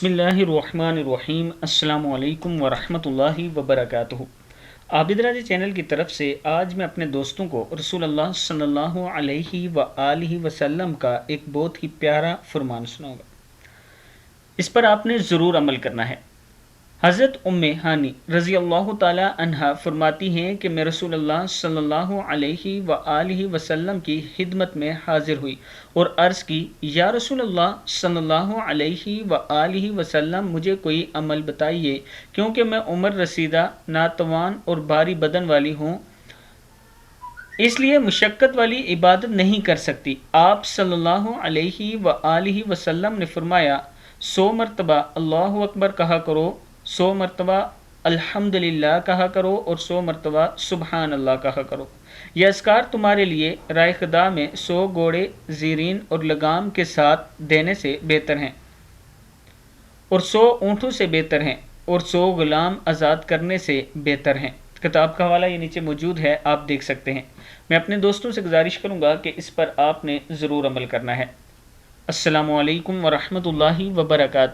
بسم اللہ الرحمن الرحیم۔ السلام علیکم ورحمۃ اللہ وبرکاتہ۔ عابد راضی چینل کی طرف سے آج میں اپنے دوستوں کو رسول اللہ صلی اللہ علیہ وآلہ وسلم کا ایک بہت ہی پیارا فرمان سناؤں گا۔ اس پر آپ نے ضرور عمل کرنا ہے۔ حضرت ام ہانی رضی اللہ تعالی عنہا فرماتی ہیں کہ میں رسول اللہ صلی اللہ علیہ وآلہ وسلم کی خدمت میں حاضر ہوئی اور عرض کی، یا رسول اللہ صلی اللہ علیہ وآلہ وسلم، مجھے کوئی عمل بتائیے کیونکہ میں عمر رسیدہ، ناتوان اور بھاری بدن والی ہوں، اس لیے مشقت والی عبادت نہیں کر سکتی۔ آپ صلی اللہ علیہ وآلہ وسلم نے فرمایا، 100 مرتبہ اللہ اکبر کہا کرو، 100 مرتبہ الحمدللہ کہا کرو اور 100 مرتبہ سبحان اللہ کہا کرو۔ یہ اذکار تمہارے لیے رائے خدا میں 100 گھوڑے زیرین اور لگام کے ساتھ دینے سے بہتر ہیں، اور 100 اونٹوں سے بہتر ہیں، اور 100 غلام آزاد کرنے سے بہتر ہیں۔ کتاب کا حوالہ یہ نیچے موجود ہے، آپ دیکھ سکتے ہیں۔ میں اپنے دوستوں سے گزارش کروں گا کہ اس پر آپ نے ضرور عمل کرنا ہے۔ السلام علیکم ورحمۃ اللہ وبرکاتہ۔